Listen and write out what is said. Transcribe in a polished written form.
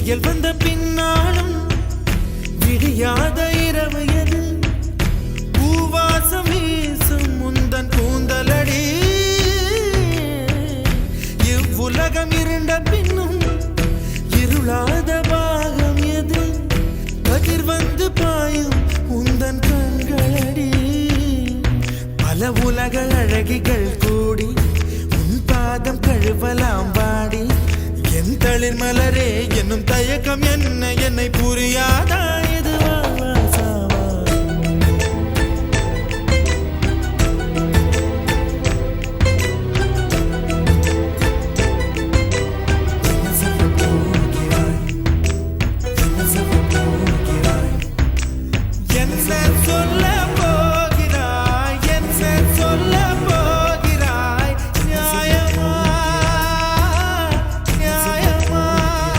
விடியல் வந்த பின்னாலும் விடியாத இரவு எது பூவாசம் வீசும் முந்தன் கூந்தலடி இவ்வுலகம் இருண்ட பின்னும் இருளாத பாகம் எது கதிர் வந்து பாயும் உந்தன் கண்களடி பல உலக அழகிகள் கூடி உன் பாதம் கழுவலாம் வாடி என் தளிர் மலரே என்னும் தயக்கம் என்னை புரியாதாய்